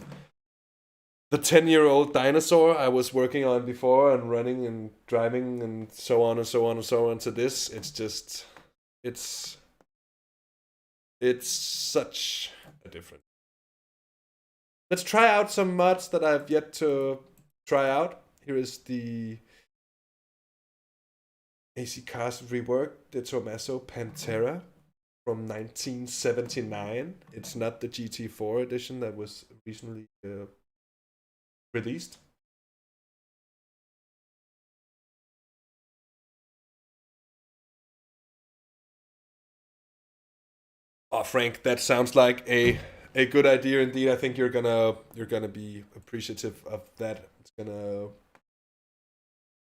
the 10-year-old dinosaur I was working on before and running and driving and so on and so on and so on to this, it's just, it's such a difference. Let's try out some mods that I've yet to try out. Here is the AC Cars reworked, the Tommaso Pantera from 1979. It's not the GT4 edition that was recently released. Oh, Frank, that sounds like a good idea indeed. I think you're gonna be appreciative of that. It's gonna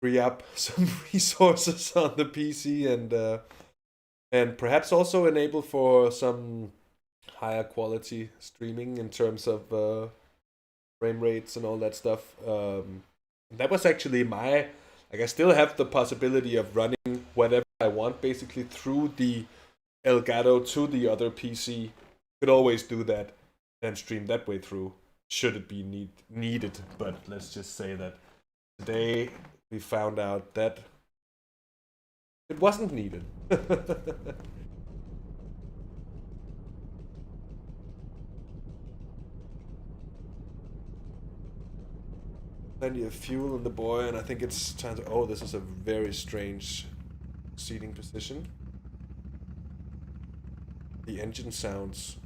free up some resources on the PC and perhaps also enable for some higher quality streaming in terms of frame rates and all that stuff. That was actually I still have the possibility of running whatever I want basically through the Elgato to the other PC. Could always do that and stream that way through, should it be needed. But let's just say that today we found out that it wasn't needed. Plenty of fuel in the boy, and I think it's time to... Oh, this is a very strange seating position. The engine sounds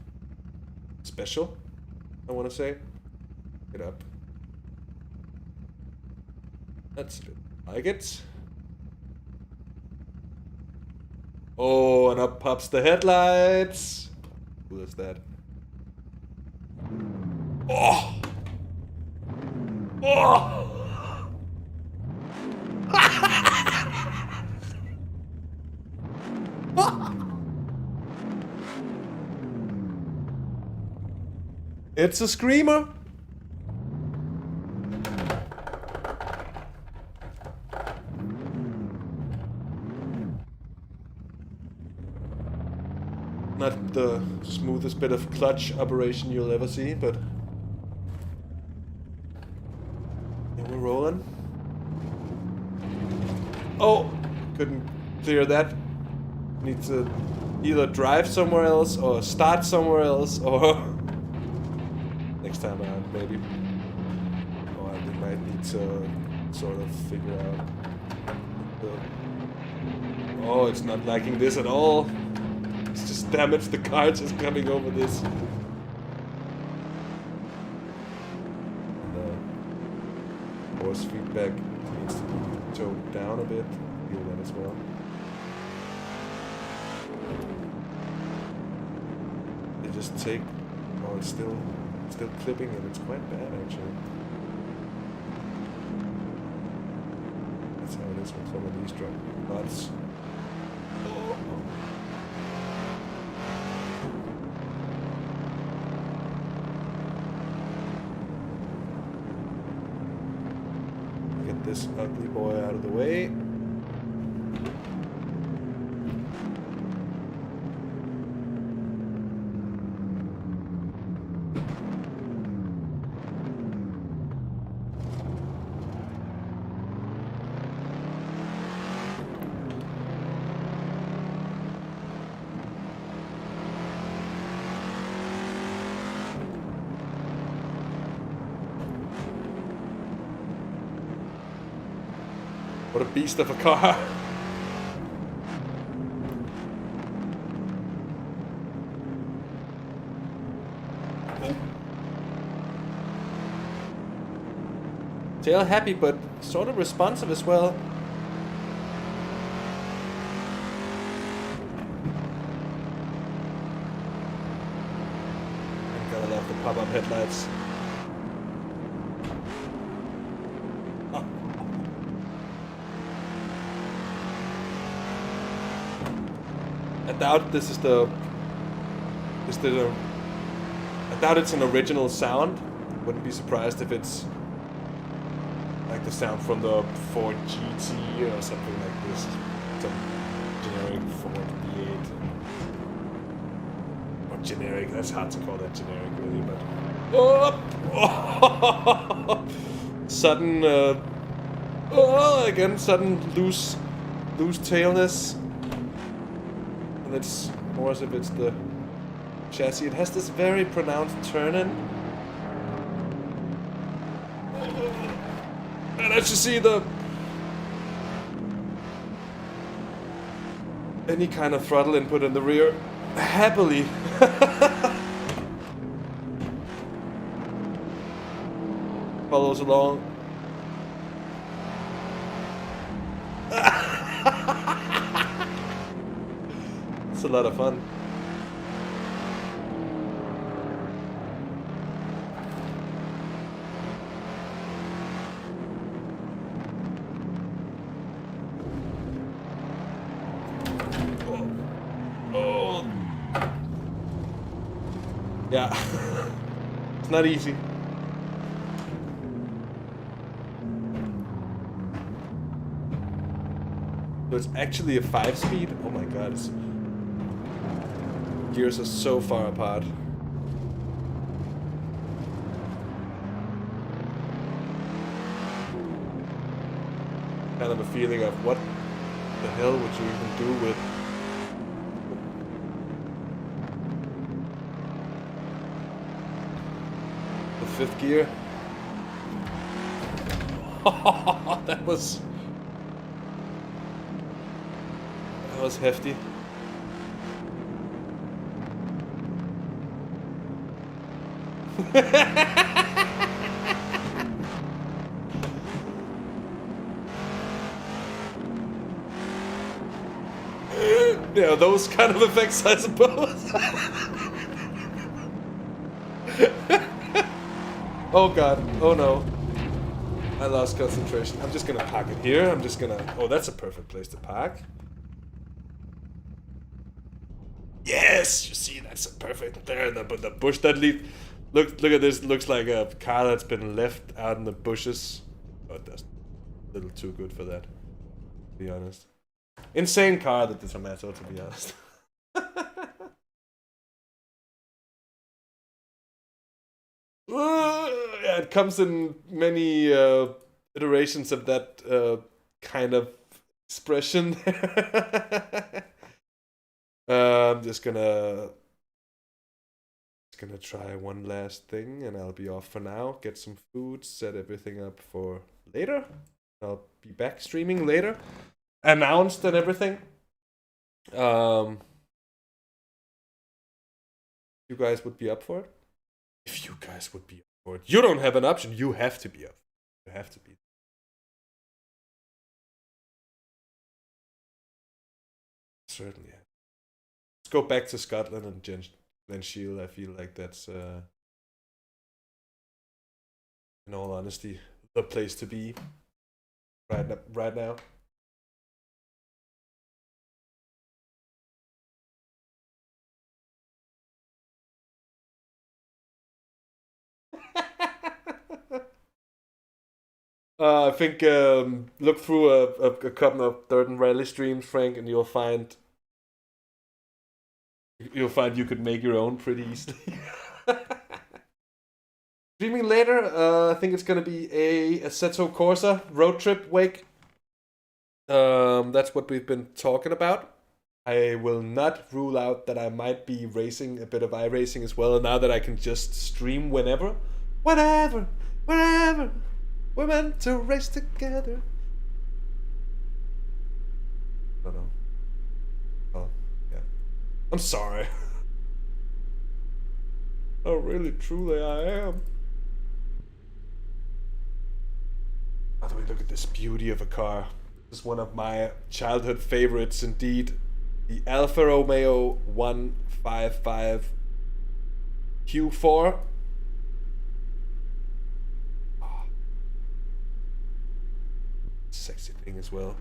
special, I want to say. Get up. That's good. I like it. Oh, and up pops the headlights. Who is that? Oh! Oh! It's a screamer. Not the smoothest bit of clutch operation you'll ever see, but yeah, we're rolling. Oh, couldn't clear that. Need to either drive somewhere else or start somewhere else, or next time around maybe. Oh, I might need to sort of figure out. Oh, it's not liking this at all. It's just damaged. The car just coming over this. And, force feedback needs to be toned down a bit. Feel that as well. They just take. Oh, it's still clipping, and it's quite bad actually. That's how it is with some of these mods. Get this ugly boy out of the way. What a beast of a car. Tail happy, but sort of responsive as well. I gotta love the pop-up headlights. I doubt this is I doubt it's an original sound. Wouldn't be surprised if it's like like the sound from the Ford GT or something like this. Some generic Ford V8. Or generic, that's hard to call that generic really, but... Oh! Sudden, again, sudden loose tailness. And it's more as if it's the chassis. It has this very pronounced turn-in. And as you see, any kind of throttle input in the rear happily follows along. It's a lot of fun. Oh. Yeah. It's not easy. So it's actually a 5-speed? Oh my god, gears are so far apart. Kind of a feeling of what the hell would you even do with the 5th gear? That was hefty. Yeah, those kind of effects, I suppose. Oh god, oh no. I lost concentration. I'm just gonna park it here. Oh, that's a perfect place to park. Yes, you see, that's a perfect there. The bush that leaf. Look at this. Looks like a car that's been left out in the bushes. Oh, that's a little too good for that, to be honest. Insane car, the Tomato, to be honest. Yeah, it comes in many iterations of that kind of expression. I'm just gonna try one last thing and I'll be off for now. Get some food, set everything up for later. I'll be back streaming later. Announced and everything. You guys would be up for it? If you guys would be up for it. You don't have an option. You have to be up. You have to be. Certainly. Let's go back to Scotland and Glen Shield. I feel like that's, in all honesty, the place to be right now. I think look through a couple of Dirten rally streams, Frank, and you'll find you could make your own pretty easily. Streaming later, I think it's gonna be a Assetto Corsa road trip wake. That's what we've been talking about. I will not rule out that I might be racing a bit of iRacing as well, now that I can just stream whenever. Wherever. We're meant to race together. I don't know. Oh, yeah. I'm sorry. Oh, really, truly, I am. By the way, look at this beauty of a car. This is one of my childhood favorites, indeed. The Alfa Romeo 155 Q4. Oh. Sexy thing as well.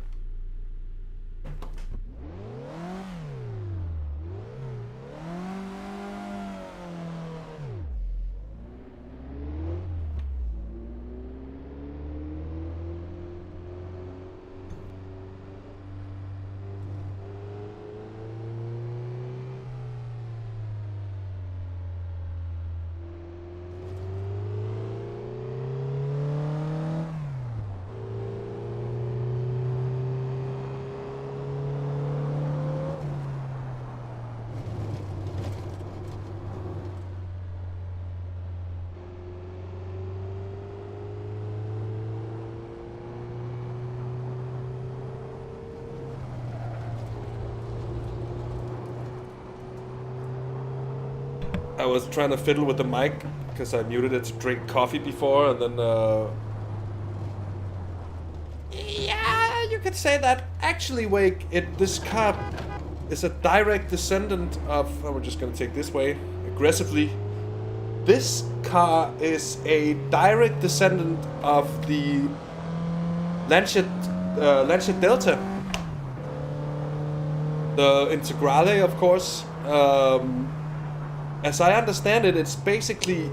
I was trying to fiddle with the mic because I muted it to drink coffee before, and then yeah, you could say that. Actually, Wake, this car is a direct descendant of. Oh, we're just gonna take this way aggressively. This car is a direct descendant of the Lancia Delta, the Integrale, of course. As I understand it, it's basically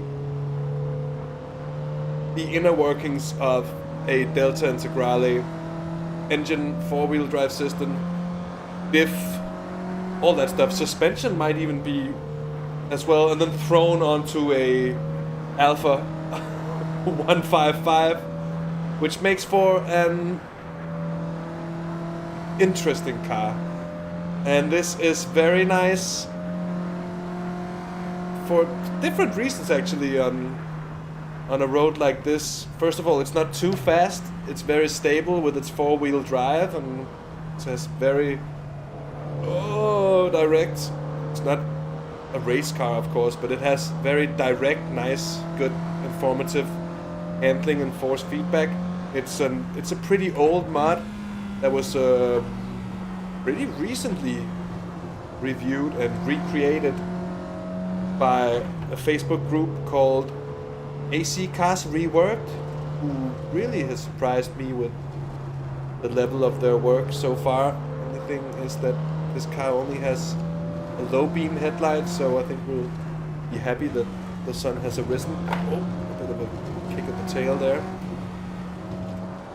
the inner workings of a Delta Integrale engine, four-wheel drive system, diff, all that stuff. Suspension might even be as well, and then thrown onto a Alpha 155, which makes for an interesting car. And this is very nice for different reasons, actually, on a road like this. First of all, it's not too fast. It's very stable with its four-wheel drive, and it has very direct. It's not a race car, of course, but it has very direct, nice, good, informative handling and force feedback. It's a pretty old mod that was pretty recently reviewed and recreated by a Facebook group called AC Cars Reworked, who really has surprised me with the level of their work so far. And the thing is that this car only has a low beam headlight, so I think we'll be happy that the sun has arisen. Oh, a bit of a kick at the tail there.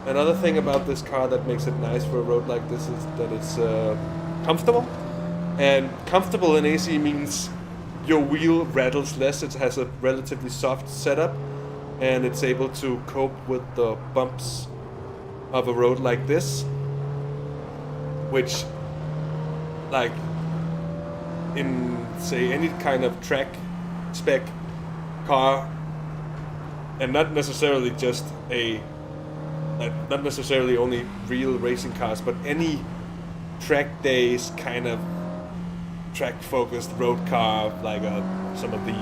Another thing about this car that makes it nice for a road like this is that it's comfortable. And comfortable in AC means your wheel rattles less. It has a relatively soft setup, and it's able to cope with the bumps of a road like this, which, like, in, say, any kind of track spec car, and not necessarily just not necessarily only real racing cars, but any track days kind of track-focused road car, like some of the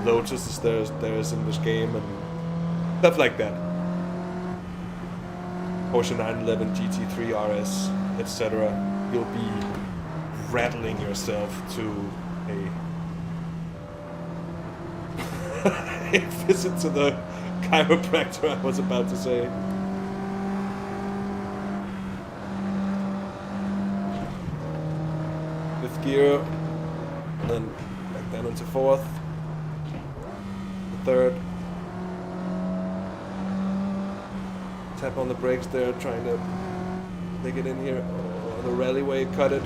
Lotuses there's in this game and stuff like that. Porsche 911 GT3 RS, etc. You'll be rattling yourself to a visit to the chiropractor, I was about to say. Fifth gear, and then back down into fourth, the third. Tap on the brakes there, trying to make it in here. Oh, the rallyway cut it.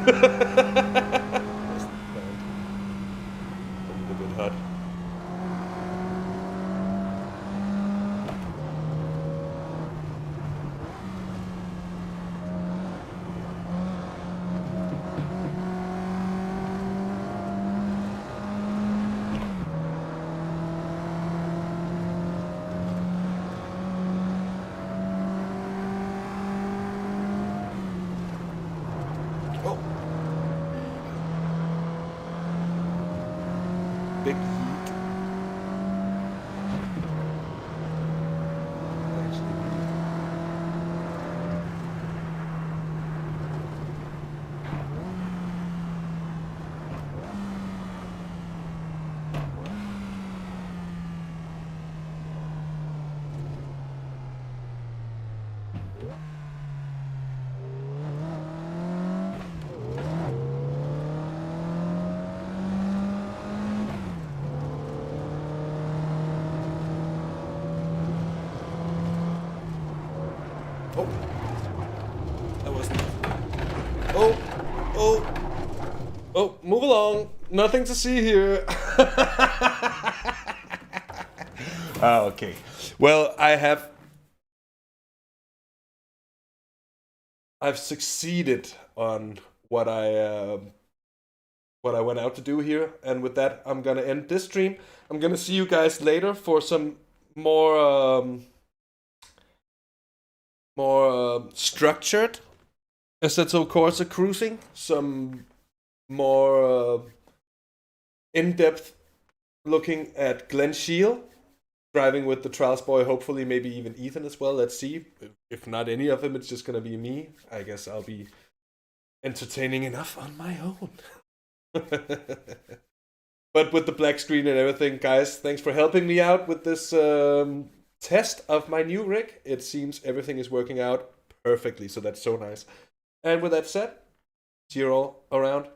That's a bit hot. Big heat. Oh, that wasn't. Oh, move along. Nothing to see here. Okay. Well, I've succeeded on what I went out to do here, and with that, I'm gonna end this stream. I'm gonna see you guys later for some more structured Assetto Corsa cruising, some more in-depth looking at Glenn Shield driving with the Traels boy, hopefully maybe even Ethan as well. Let's see. If not any of them, it's just going to be me. I guess I'll be entertaining enough on my own. But with the black screen and everything, guys, thanks for helping me out with this test of my new rig. It seems everything is working out perfectly, so that's so nice. And with that said, see you all around.